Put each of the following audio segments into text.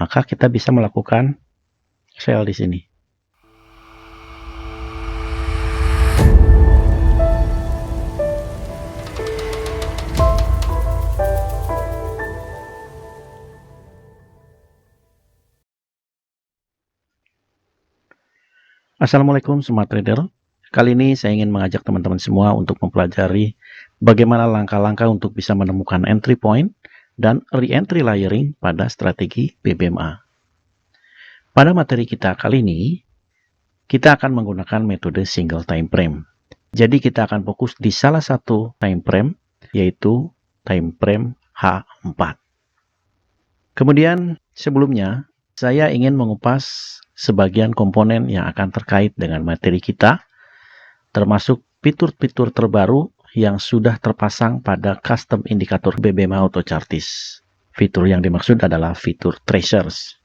maka kita bisa melakukan sell di sini. Assalamualaikum Smart Trader. Kali ini saya ingin mengajak teman-teman semua untuk mempelajari bagaimana langkah-langkah untuk bisa menemukan entry point dan re-entry layering pada strategi BBMA. Pada materi kita kali ini, kita akan menggunakan metode single time frame. Jadi kita akan fokus di salah satu time frame, yaitu time frame H4. Kemudian sebelumnya, saya ingin mengupas sebagian komponen yang akan terkait dengan materi kita, termasuk fitur-fitur terbaru yang sudah terpasang pada custom indikator BBMA Auto Chartis. Fitur yang dimaksud adalah fitur tracers.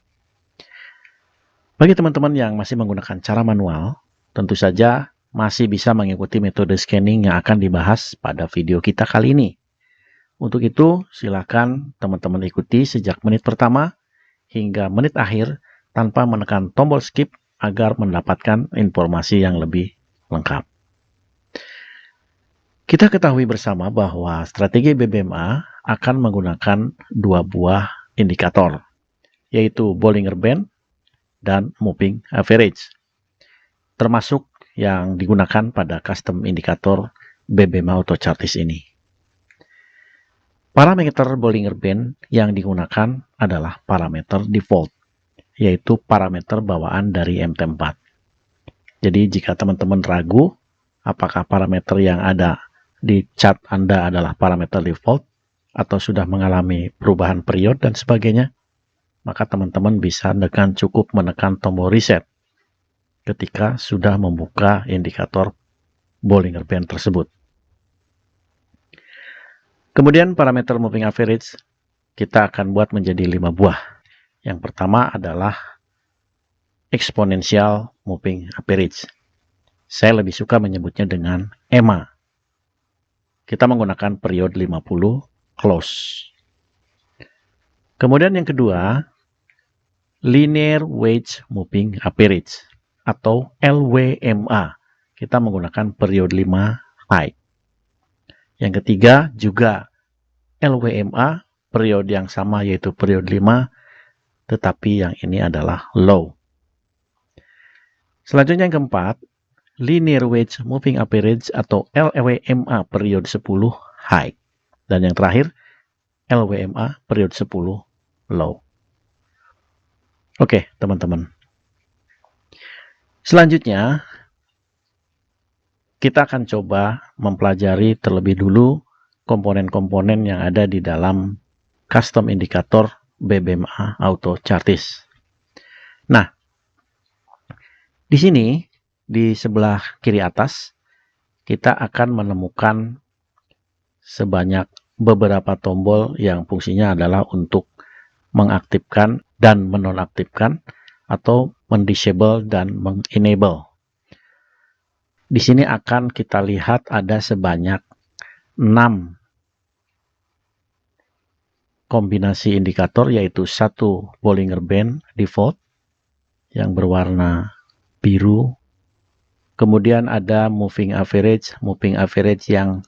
Bagi teman-teman yang masih menggunakan cara manual, tentu saja masih bisa mengikuti metode scanning yang akan dibahas pada video kita kali ini. Untuk itu, silakan teman-teman ikuti sejak menit pertama hingga menit akhir tanpa menekan tombol skip agar mendapatkan informasi yang lebih lengkap. Kita ketahui bersama bahwa strategi BBMA akan menggunakan dua buah indikator, yaitu Bollinger Band dan Moving Average, termasuk yang digunakan pada custom indikator BBMA Auto Chartis ini. Parameter Bollinger Band yang digunakan adalah parameter default, yaitu parameter bawaan dari MT4. Jadi jika teman-teman ragu apakah parameter yang ada di chart Anda adalah parameter default atau sudah mengalami perubahan period dan sebagainya, maka teman-teman bisa cukup menekan tombol reset ketika sudah membuka indikator Bollinger Band tersebut. Kemudian parameter moving average kita akan buat menjadi 5 buah. Yang pertama adalah exponential moving average. Saya lebih suka menyebutnya dengan EMA. Kita menggunakan period 50 close. Kemudian yang kedua, linear wedge moving average atau LWMA. Kita menggunakan period 5 high. Yang ketiga juga LWMA, period yang sama yaitu period 5, tetapi yang ini adalah low. Selanjutnya yang keempat, linear wedge moving average atau LWMA period 10 high. Dan yang terakhir, LWMA period 10 low. Oke, teman-teman. Selanjutnya, kita akan coba mempelajari terlebih dulu komponen-komponen yang ada di dalam custom indikator BBMA Auto Chartis. Nah, di sini di sebelah kiri atas kita akan menemukan sebanyak beberapa tombol yang fungsinya adalah untuk mengaktifkan dan menonaktifkan atau mendisable dan mengenable. Di sini akan kita lihat ada sebanyak 6 kombinasi indikator, yaitu satu Bollinger Band default yang berwarna biru, kemudian ada moving average yang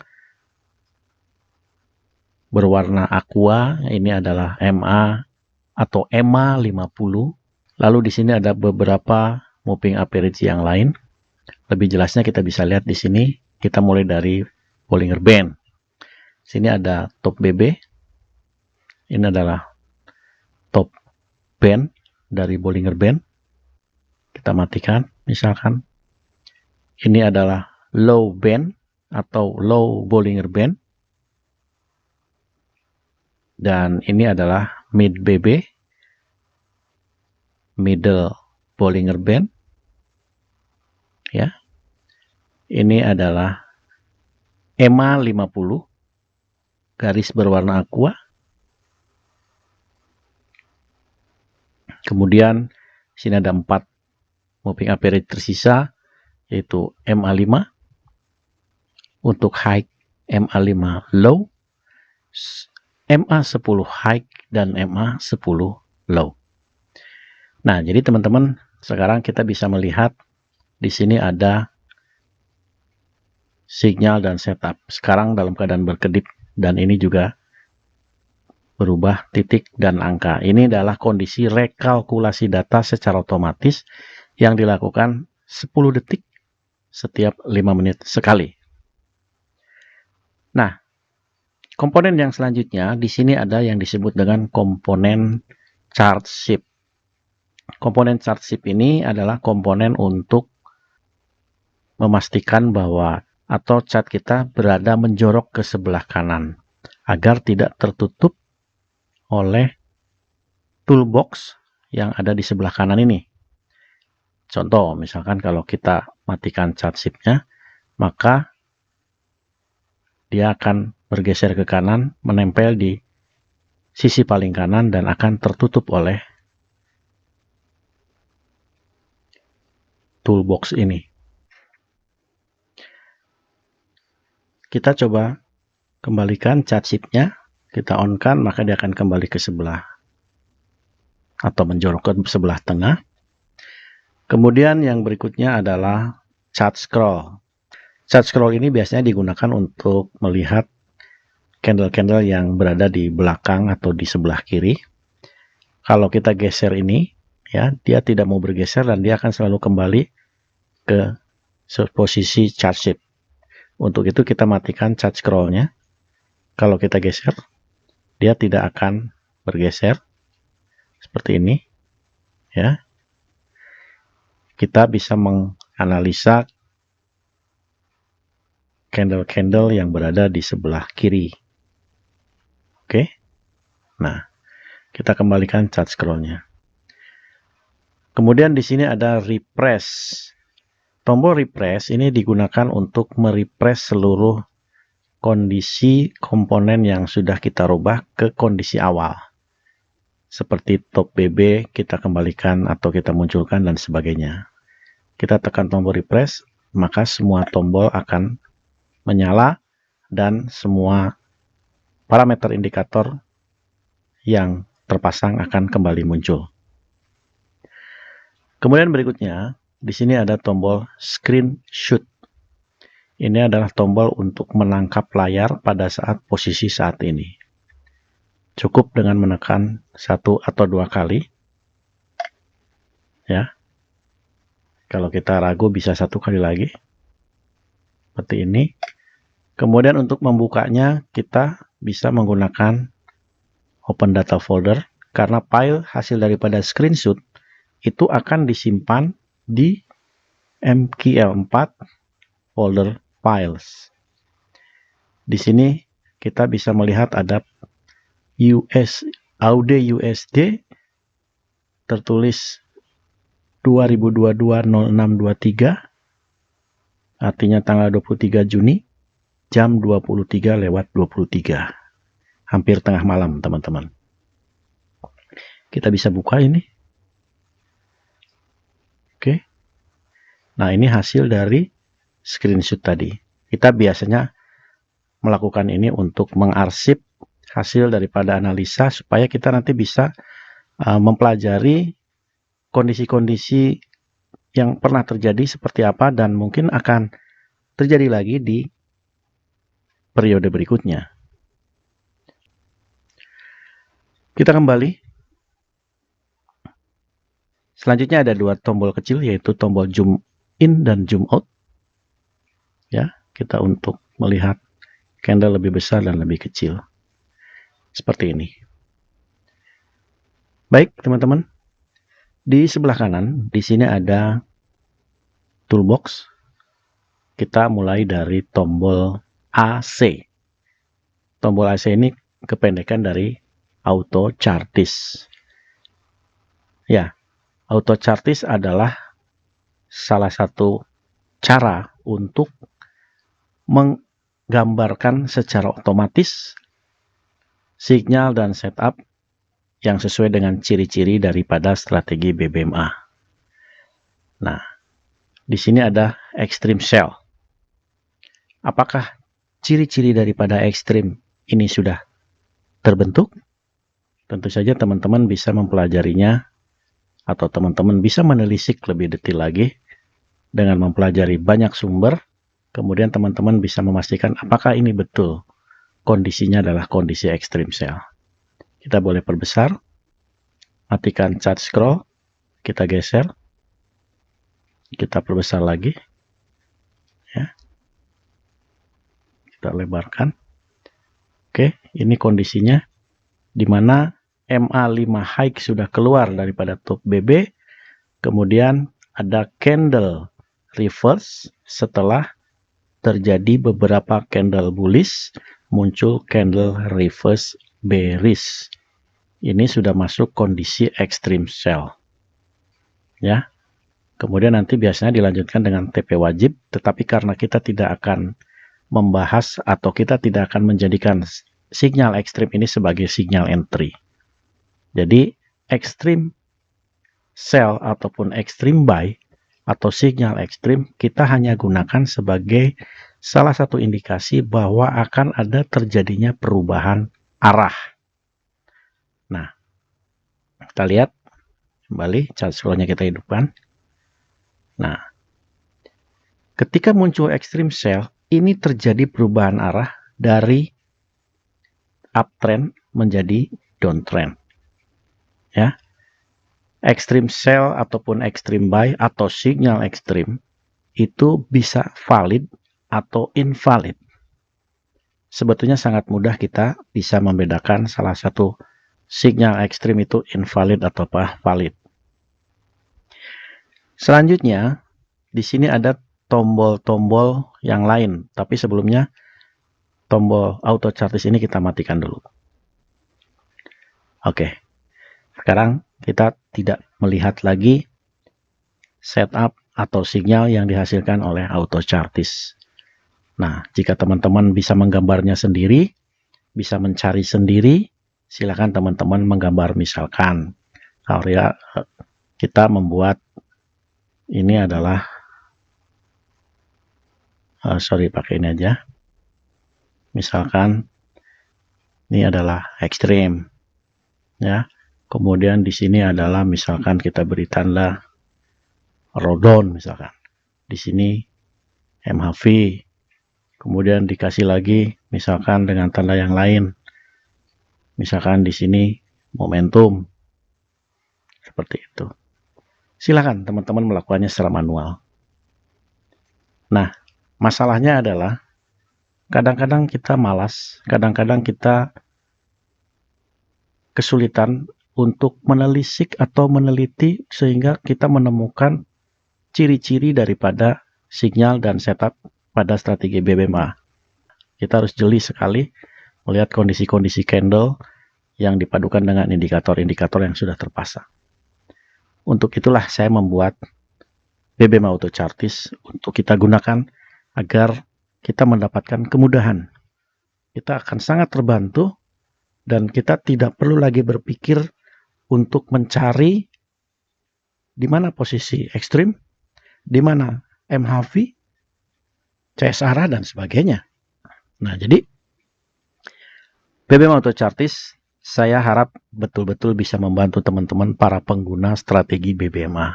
berwarna aqua, ini adalah MA atau EMA 50. Lalu di sini ada beberapa moving average yang lain. Lebih jelasnya kita bisa lihat di sini. Kita mulai dari Bollinger Band. Sini ada top BB. Ini adalah top band dari Bollinger Band. Kita matikan, misalkan. Ini adalah low band atau low Bollinger Band. Dan ini adalah mid BB, middle Bollinger Band. Ya. Ini adalah EMA 50, garis berwarna aqua. Kemudian sini ada 4 moving average tersisa, yaitu MA5 untuk high, MA5 low, MA10 high dan MA10 low. Nah, jadi teman-teman, sekarang kita bisa melihat di sini ada sinyal dan setup. Sekarang dalam keadaan berkedip, dan ini juga berubah titik dan angka. Ini adalah kondisi rekalkulasi data secara otomatis yang dilakukan 10 detik setiap 5 menit sekali. Nah, komponen yang selanjutnya di sini ada yang disebut dengan komponen chart sheet. Komponen chart sheet ini adalah komponen untuk memastikan bahwa atau chart kita berada menjorok ke sebelah kanan agar tidak tertutup oleh toolbox yang ada di sebelah kanan ini. Contoh, misalkan kalau kita matikan chart sheet-nya, maka dia akan bergeser ke kanan, menempel di sisi paling kanan dan akan tertutup oleh toolbox ini. Kita coba kembalikan chart sheet-nya, kita on-kan, maka dia akan kembali ke sebelah atau menjorok ke sebelah tengah. Kemudian yang berikutnya adalah chart scroll. Chart scroll ini biasanya digunakan untuk melihat candle-candle yang berada di belakang atau di sebelah kiri. Kalau kita geser ini, ya, dia tidak mau bergeser dan dia akan selalu kembali ke posisi chart sheet. Untuk itu kita matikan chart scroll-nya. Kalau kita geser, dia tidak akan bergeser seperti ini, ya. Kita bisa menganalisa candle-candle yang berada di sebelah kiri. Oke. Nah, kita kembalikan chart scroll-nya. Kemudian di sini ada refresh. Tombol refresh ini digunakan untuk merefresh seluruh kondisi komponen yang sudah kita rubah ke kondisi awal. Seperti top BB kita kembalikan atau kita munculkan dan sebagainya. Kita tekan tombol refresh, maka semua tombol akan menyala dan semua parameter indikator yang terpasang akan kembali muncul. Kemudian berikutnya, di sini ada tombol screenshot. Ini adalah tombol untuk menangkap layar pada saat posisi saat ini. Cukup dengan menekan 1 atau 2 kali. Ya. Kalau kita ragu bisa 1 kali lagi. Seperti ini. Kemudian untuk membukanya kita bisa menggunakan Open Data Folder. Karena file hasil daripada screenshot itu akan disimpan di MQL4 folder files. Di sini kita bisa melihat ada AUD USD tertulis 2022-06-23, artinya tanggal 23 Juni jam 23:23, hampir tengah malam teman-teman. Kita bisa buka ini. Oke. Nah, ini hasil dari screenshot tadi. Kita biasanya melakukan ini untuk mengarsip hasil daripada analisa supaya kita nanti bisa mempelajari kondisi-kondisi yang pernah terjadi seperti apa dan mungkin akan terjadi lagi di periode berikutnya. Kita kembali. Selanjutnya ada 2 tombol kecil, yaitu tombol zoom in dan zoom out. Ya, kita untuk melihat candle lebih besar dan lebih kecil. Seperti ini. Baik, teman-teman. Di sebelah kanan, di sini ada toolbox. Kita mulai dari tombol AC. Tombol AC ini kependekan dari Auto Chartist. Ya, Auto Chartist adalah salah satu cara untuk menggambarkan secara otomatis sinyal dan setup yang sesuai dengan ciri-ciri daripada strategi BBMA. Nah, di sini ada extreme sell. Apakah ciri-ciri daripada extreme ini sudah terbentuk? Tentu saja teman-teman bisa mempelajarinya atau teman-teman bisa menelisik lebih detail lagi dengan mempelajari banyak sumber, kemudian teman-teman bisa memastikan apakah ini betul kondisinya adalah kondisi ekstrim sell. Kita boleh perbesar, matikan chart scroll, kita geser, kita perbesar lagi, ya. Kita lebarkan. Oke, ini kondisinya di mana MA5 high sudah keluar daripada top BB, kemudian ada candle reverse setelah terjadi beberapa candle bullish, muncul candle reverse bearish. Ini sudah masuk kondisi extreme sell. Ya. Kemudian nanti biasanya dilanjutkan dengan TP wajib, tetapi karena kita tidak akan membahas atau kita tidak akan menjadikan sinyal ekstrim ini sebagai sinyal entry. Jadi extreme sell ataupun extreme buy atau sinyal ekstrim kita hanya gunakan sebagai salah satu indikasi bahwa akan ada terjadinya perubahan arah. Nah, kita lihat kembali chart scrollnya kita hidupkan. Nah, ketika muncul extreme sell, ini terjadi perubahan arah dari uptrend menjadi downtrend. Ya. Extreme sell ataupun extreme buy atau sinyal ekstrim itu bisa valid atau invalid. Sebetulnya sangat mudah kita bisa membedakan salah satu sinyal ekstrim itu invalid atau valid. Selanjutnya, di sini ada tombol-tombol yang lain, tapi sebelumnya tombol auto chartis ini kita matikan dulu. Oke. Sekarang kita tidak melihat lagi setup atau sinyal yang dihasilkan oleh auto chartis. Nah, jika teman-teman bisa menggambarnya sendiri, bisa mencari sendiri, silakan teman-teman menggambar. Misalkan, kalau kita membuat ini adalah, pakai ini aja. Misalkan, ini adalah ekstrim, ya. Kemudian di sini adalah misalkan kita beri tanda Rodon misalkan. Di sini MHV. Kemudian dikasih lagi misalkan dengan tanda yang lain. Misalkan di sini momentum. Seperti itu. Silakan teman-teman melakukannya secara manual. Nah, masalahnya adalah kadang-kadang kita malas, kadang-kadang kita kesulitan untuk menelisik atau meneliti sehingga kita menemukan ciri-ciri daripada sinyal dan setup pada strategi BBMA. Kita harus jeli sekali melihat kondisi-kondisi candle yang dipadukan dengan indikator-indikator yang sudah terpasang. Untuk itulah saya membuat BBMA Auto Chartis untuk kita gunakan agar kita mendapatkan kemudahan. Kita akan sangat terbantu dan kita tidak perlu lagi berpikir untuk mencari di mana posisi ekstrim, di mana MHV, CSR dan sebagainya. Nah, jadi BBMA Auto Chartis saya harap betul-betul bisa membantu teman-teman para pengguna strategi BBMA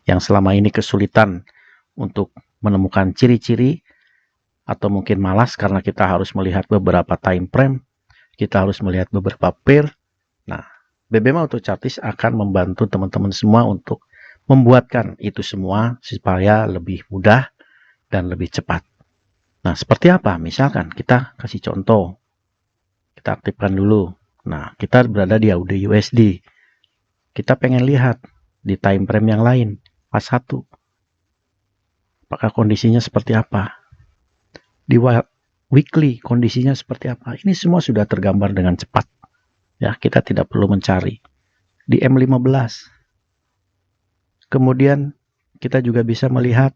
yang selama ini kesulitan untuk menemukan ciri-ciri atau mungkin malas karena kita harus melihat beberapa time frame, kita harus melihat beberapa pair. Nah, BBMA Auto Chartis akan membantu teman-teman semua untuk membuatkan itu semua supaya lebih mudah dan lebih cepat. Nah, seperti apa? Misalkan kita kasih contoh. Kita aktifkan dulu. Nah, kita berada di AUD USD. Kita pengen lihat di time frame yang lain, pas 1. Apakah kondisinya seperti apa? Di weekly kondisinya seperti apa? Ini semua sudah tergambar dengan cepat. Ya, kita tidak perlu mencari. Di M15. Kemudian kita juga bisa melihat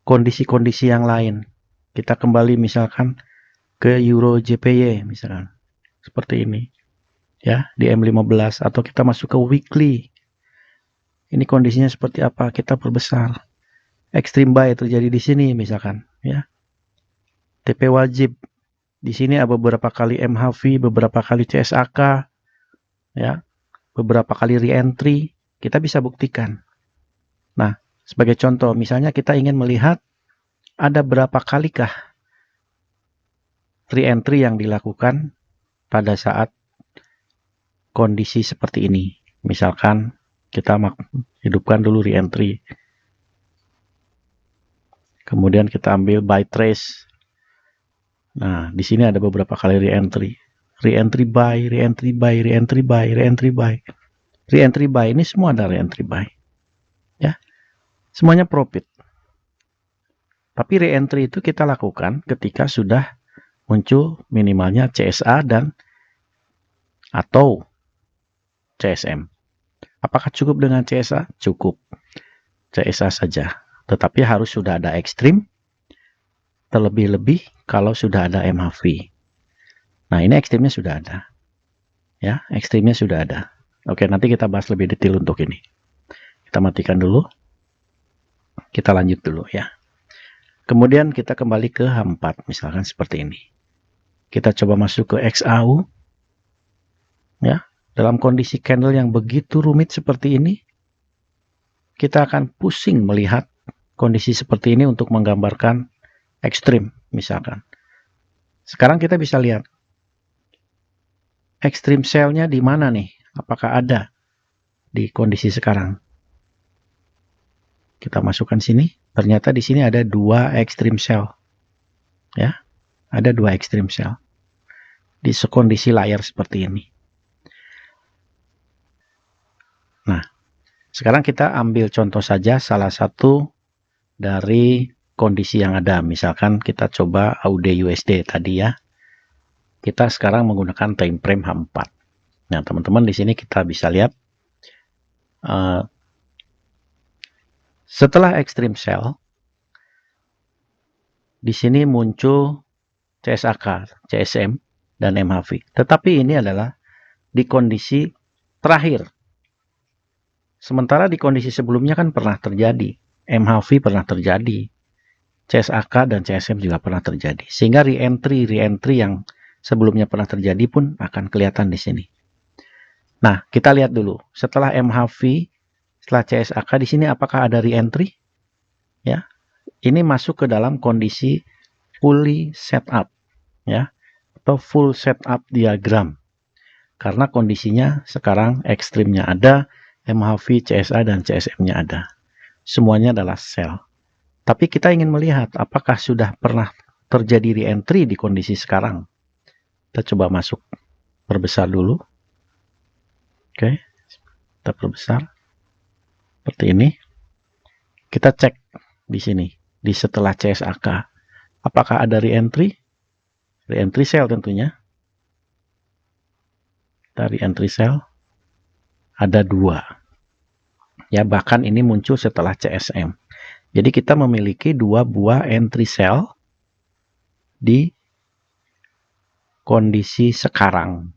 kondisi-kondisi yang lain. Kita kembali misalkan ke Euro JPY misalkan. Seperti ini. Ya, di M15 atau kita masuk ke weekly. Ini kondisinya seperti apa? Kita perbesar. Extreme buy terjadi di sini misalkan, ya. TP wajib. Di sini ada beberapa kali MHV, beberapa kali CSAK, ya. Beberapa kali re-entry. kita bisa buktikan. Nah, sebagai contoh, misalnya kita ingin melihat ada berapa kalikah re-entry yang dilakukan pada saat kondisi seperti ini. Misalkan kita hidupkan dulu re-entry. Kemudian kita ambil buy trace. Nah, di sini ada beberapa kali re-entry. Re-entry buy, re-entry buy, re-entry buy, re-entry buy. Re-entry buy ini semua ada re-entry buy. Ya. Semuanya profit. Tapi re-entry itu kita lakukan ketika sudah muncul minimalnya CSA dan atau CSM. Apakah cukup dengan CSA? Cukup. CSA saja. Tetapi harus sudah ada ekstrim. Terlebih-lebih kalau sudah ada MHV. Nah, ini ekstrimnya sudah ada. Ya, ekstrimnya sudah ada. Oke, nanti kita bahas lebih detail untuk ini. Kita matikan dulu. Kita lanjut dulu ya. Kemudian kita kembali ke H4, misalkan seperti ini. Kita coba masuk ke XAU. Ya, dalam kondisi candle yang begitu rumit seperti ini, kita akan pusing melihat kondisi seperti ini untuk menggambarkan ekstrim, misalkan. Sekarang kita bisa lihat ekstrim sell-nya di mana nih? Apakah ada di kondisi sekarang? Kita masukkan sini. Ternyata di sini ada 2 ekstrim sell. Ya, ada 2 ekstrim sell di kondisi layar seperti ini. Nah, sekarang kita ambil contoh saja salah satu dari kondisi yang ada. Misalkan kita coba AUD USD tadi ya. Kita sekarang menggunakan time frame H4. Nah, teman-teman di sini kita bisa lihat setelah extreme sell, di sini muncul CSAK, CSM, dan MHV. Tetapi ini adalah di kondisi terakhir. Sementara di kondisi sebelumnya kan pernah terjadi. MHV pernah terjadi. CSAK dan CSM juga pernah terjadi. Sehingga re-entry yang sebelumnya pernah terjadi pun akan kelihatan di sini. Nah, kita lihat dulu. Setelah MHV, setelah CSAK, di sini apakah ada re-entry? Ya, ini masuk ke dalam kondisi fully setup, ya, atau full setup diagram. Karena kondisinya sekarang ekstrimnya ada, MHV, CSA, dan CSM-nya ada. Semuanya adalah sell. Tapi kita ingin melihat apakah sudah pernah terjadi re-entry di kondisi sekarang. Kita coba masuk, perbesar dulu. Oke, kita perbesar. Seperti ini. Kita cek di sini, di setelah CSAK. Apakah ada re-entry? Re-entry sell tentunya. Kita re-entry sell. Ada 2. Ya, bahkan ini muncul setelah CSM. Jadi kita memiliki 2 buah entry sell di kondisi sekarang.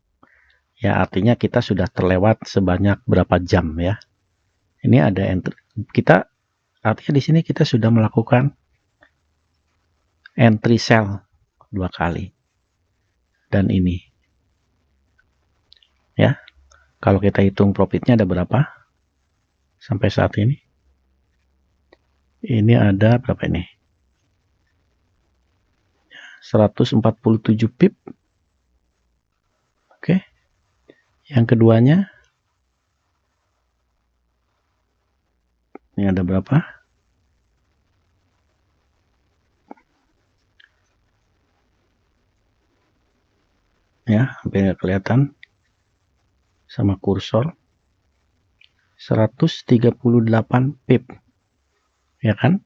Ya, artinya kita sudah terlewat sebanyak berapa jam ya. Ini ada entry. Kita artinya di sini kita sudah melakukan entry sell 2 kali. Dan ini. Ya. Kalau kita hitung profitnya ada berapa? Sampai saat ini. Ini ada berapa ini? 147 pip. Oke. Yang keduanya. Ini ada berapa? Ya, hampir nggak kelihatan. Sama kursor 138 pip, ya kan?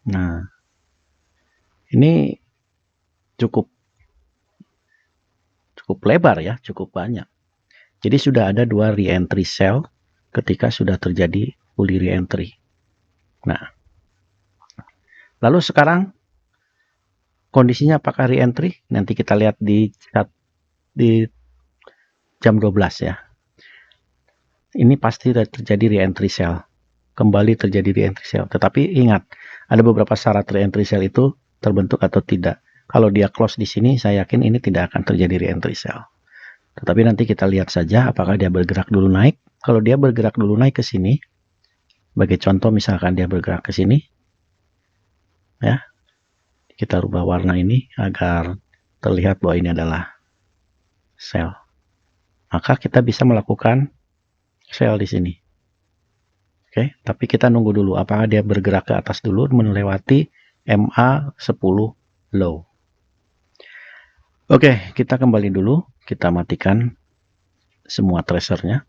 Nah, ini cukup lebar ya, cukup banyak. Jadi sudah ada 2 re-entry sell ketika sudah terjadi fully re-entry. Nah, lalu sekarang kondisinya apakah re-entry? Nanti kita lihat di jam 12 ya. Ini pasti terjadi re-entry sell. Kembali terjadi re-entry sell. Tetapi ingat, ada beberapa syarat re-entry sell itu terbentuk atau tidak. Kalau dia close di sini, saya yakin ini tidak akan terjadi re-entry sell. Tetapi nanti kita lihat saja apakah dia bergerak dulu naik. kalau dia bergerak dulu naik ke sini, sebagai contoh misalkan dia bergerak ke sini, ya, kita rubah warna ini agar terlihat bahwa ini adalah sell. Maka kita bisa melakukan sell di sini. Oke, tapi kita nunggu dulu apakah dia bergerak ke atas dulu melewati MA10 low. Oke, kita kembali dulu, kita matikan semua tracernya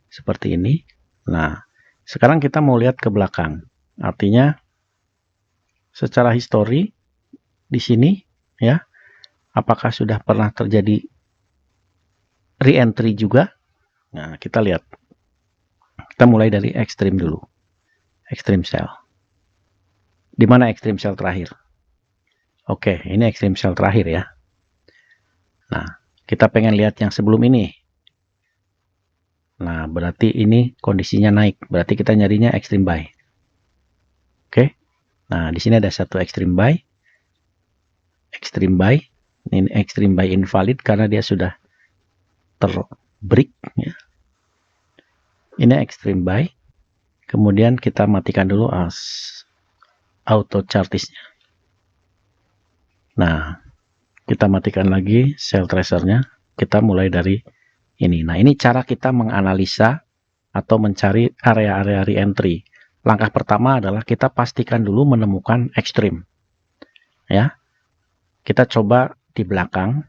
seperti ini. Nah, sekarang kita mau lihat ke belakang. Artinya secara histori di sini ya, apakah sudah pernah terjadi re-entry juga? Nah, kita lihat. Kita mulai dari extreme dulu. Extreme sell. Di mana extreme sell terakhir? Oke, ini extreme sell terakhir ya. Nah, kita pengen lihat yang sebelum ini. Nah, berarti ini kondisinya naik. Berarti kita nyarinya extreme buy. Oke. Nah, di sini ada satu extreme buy. Extreme buy. Ini extreme buy invalid karena dia sudah terbreak ya. Ini extreme buy. Kemudian kita matikan dulu auto chartisnya. Nah, kita matikan lagi sell tracernya. Kita mulai dari ini. Nah, ini cara kita menganalisa atau mencari area-area re-entry. Langkah pertama adalah kita pastikan dulu menemukan ekstrim. Ya. Kita coba di belakang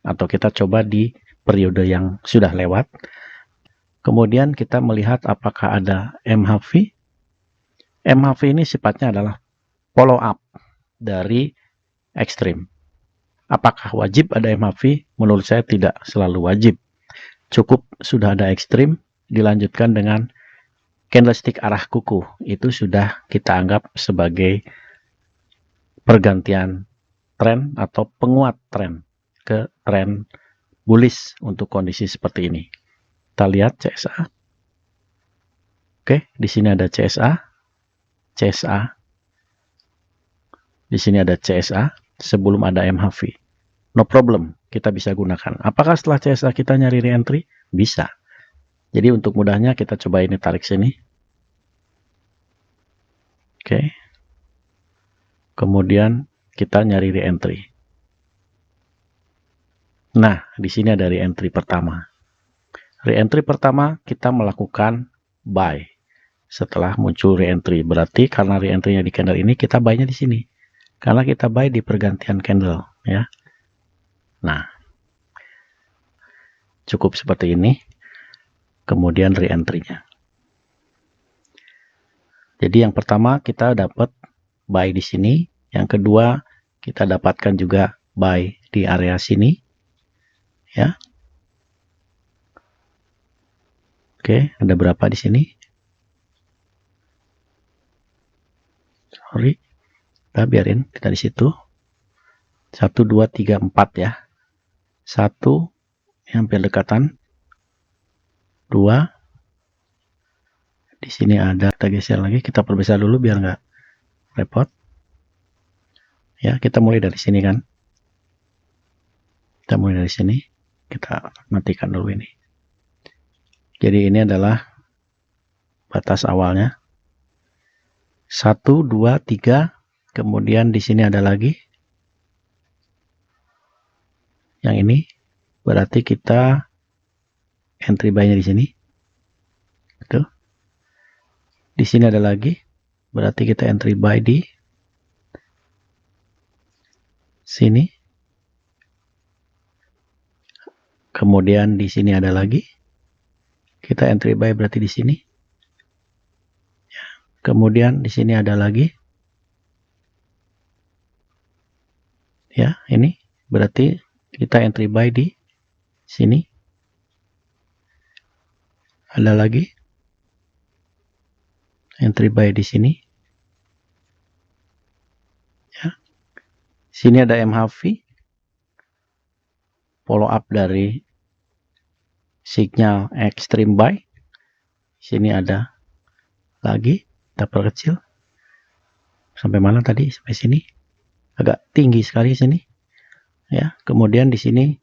atau kita coba di periode yang sudah lewat. Kemudian kita melihat apakah ada MHV. MHV ini sifatnya adalah follow up dari ekstrim. Apakah wajib ada MHV? Menurut saya tidak selalu wajib. Cukup sudah ada ekstrim, dilanjutkan dengan candlestick arah kuku. Itu sudah kita anggap sebagai pergantian tren atau penguat tren ke tren bullish untuk kondisi seperti ini. Kita lihat CSA. Oke, di sini ada CSA. CSA. Di sini ada CSA sebelum ada MHV. No problem, kita bisa gunakan. Apakah setelah CSA kita nyari re-entry? Bisa. Jadi untuk mudahnya kita coba ini tarik sini. Oke. Kemudian kita nyari re-entry. Nah, di sini ada re-entry pertama. Re-entry pertama kita melakukan buy. Setelah muncul re-entry, berarti karena re-entry-nya di candle ini kita buy-nya di sini. Karena kita buy di pergantian candle, ya. Nah, cukup seperti ini. Kemudian re-entry-nya. Jadi yang pertama kita dapat buy di sini. Yang kedua kita dapatkan juga buy di area sini. Ya. Oke, ada berapa di sini? Sorry. Kita biarin kita di situ. 1, 2, 3, 4 ya. 1 hampir dekatan. 2. Di sini ada, kita geser lagi, kita perbesar dulu biar nggak repot. Ya, kita mulai dari sini kan. Kita mulai dari sini. Kita matikan dulu ini. Jadi ini adalah batas awalnya. 1, 2, 3. Kemudian di sini ada lagi. Yang ini berarti kita entry buy-nya di sini. Betul. Di sini ada lagi. Berarti kita entry buy di sini. Kemudian di sini ada lagi. Kita entry buy berarti di sini. Kemudian di sini ada lagi. Ya, ini berarti kita entry buy di sini. Ada lagi. Entry buy di sini. Ya. Sini ada MHV. Follow up dari sinyal extreme buy. Sini ada lagi. Kita perkecil. Sampai mana tadi? Sampai sini. Agak tinggi sekali sini. Ya, kemudian di sini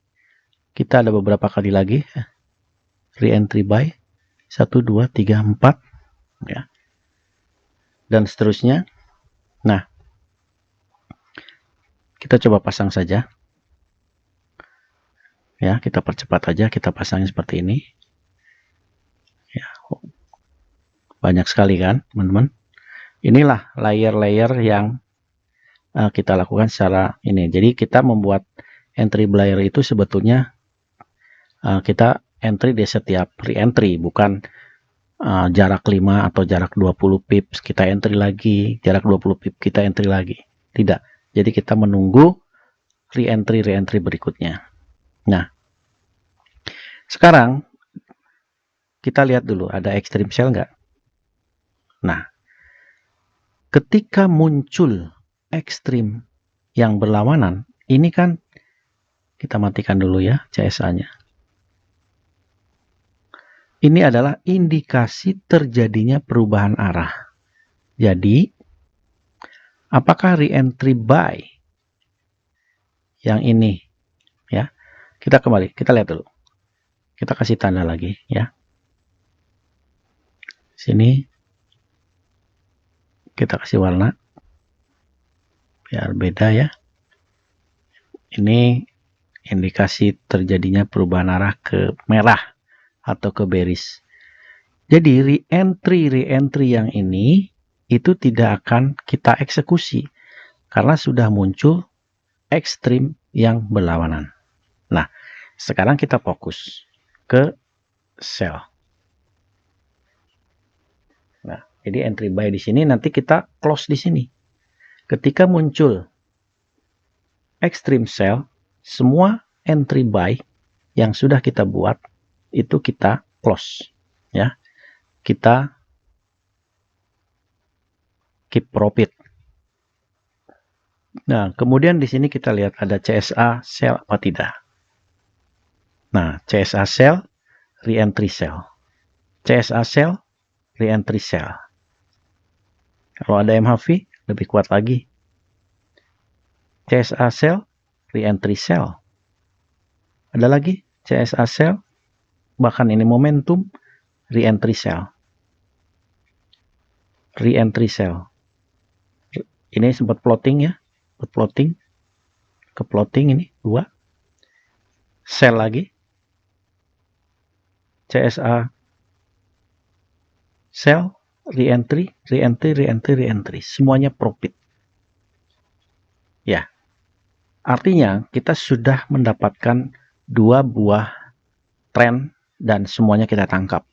kita ada beberapa kali lagi re-entry buy. 1, 2, 3, 4 ya. Dan seterusnya. Nah, kita coba pasang saja. Ya, kita percepat aja, kita pasangnya seperti ini. Ya, banyak sekali kan, teman-teman. Inilah layer-layer yang kita lakukan secara ini. Jadi kita membuat entry layer itu sebetulnya kita entry di setiap re-entry, bukan jarak 5 atau jarak 20 pips kita entry lagi, jarak 20 pips kita entry lagi. Tidak. Jadi kita menunggu re-entry berikutnya. Nah, sekarang kita lihat dulu ada extreme sell nggak? Nah, ketika muncul ekstrim yang berlawanan, ini kan kita matikan dulu ya CSA-nya. Ini adalah indikasi terjadinya perubahan arah. Jadi, apakah re-entry buy yang ini ya? Kita kembali, kita lihat dulu. Kita kasih tanda lagi ya. Sini kita kasih warna biar beda ya. Ini indikasi terjadinya perubahan arah ke merah atau ke bearish. Jadi re-entry yang ini itu tidak akan kita eksekusi karena sudah muncul ekstrim yang berlawanan. Nah, sekarang kita fokus ke sell. Nah, jadi entry buy di sini, nanti kita close di sini. Ketika muncul extreme sell, semua entry buy yang sudah kita buat itu kita close ya. Kita keep profit. Nah, kemudian di sini kita lihat ada CSA sell apa tidak. Nah, CSA sell, re-entry sell. CSA sell, re-entry sell. Kalau ada MHV lebih kuat lagi. CSA sell, re-entry sell. Ada lagi CSA sell, bahkan ini momentum, re-entry sell. Re-entry sell. Ini sempat floating ya, floating ke floating ini 2. Sell lagi. CSA sell, re-entry, re-entry, re-entry, re-entry. Semuanya profit. Ya. Artinya kita sudah mendapatkan 2 buah tren dan semuanya kita tangkap.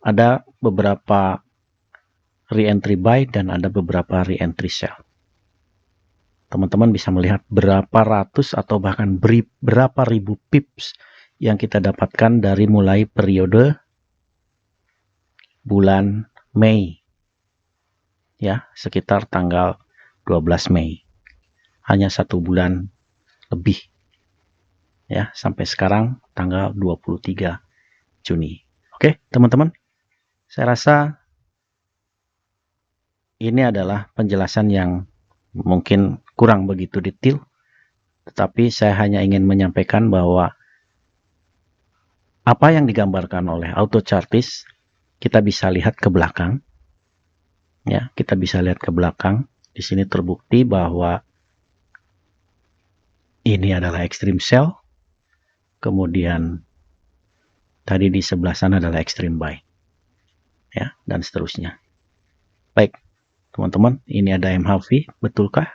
Ada beberapa re-entry buy dan ada beberapa re-entry sell. Teman-teman bisa melihat berapa ratus atau bahkan berapa ribu pips yang kita dapatkan dari mulai periode bulan Mei. Ya, sekitar tanggal 12 Mei. Hanya 1 bulan lebih. Ya, sampai sekarang tanggal 23 Juni. Oke, teman-teman. Saya rasa ini adalah penjelasan yang mungkin kurang begitu detail, tetapi saya hanya ingin menyampaikan bahwa apa yang digambarkan oleh AutoChartist kita bisa lihat ke belakang. Ya, kita bisa lihat ke belakang. Di sini terbukti bahwa ini adalah extreme sell. Kemudian tadi di sebelah sana adalah extreme buy. Ya, dan seterusnya. Baik, teman-teman, ini ada MHV, betulkah?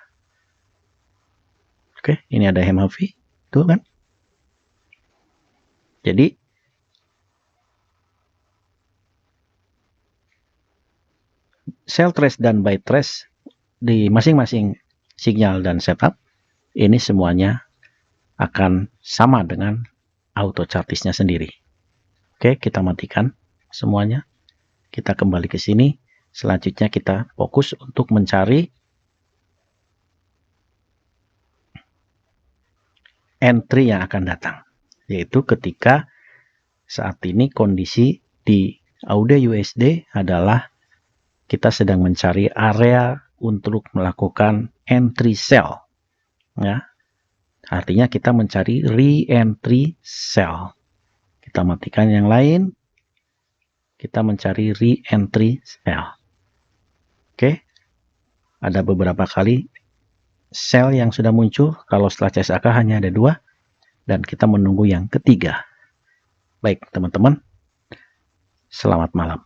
Oke, ini ada MHV, betul kan? Jadi sell trace dan buy trace di masing-masing sinyal dan setup ini semuanya akan sama dengan AutoChartist-nya sendiri. Oke, kita matikan semuanya. Kita kembali ke sini. Selanjutnya kita fokus untuk mencari entry yang akan datang. Yaitu ketika saat ini kondisi di AUD USD adalah kita sedang mencari area untuk melakukan entry sell. Ya. Artinya kita mencari re-entry sell. Kita matikan yang lain. kita mencari re-entry sell. Oke, ada beberapa kali sell yang sudah muncul. Kalau setelah CSAK hanya ada 2, dan kita menunggu yang ketiga. Baik teman-teman, selamat malam.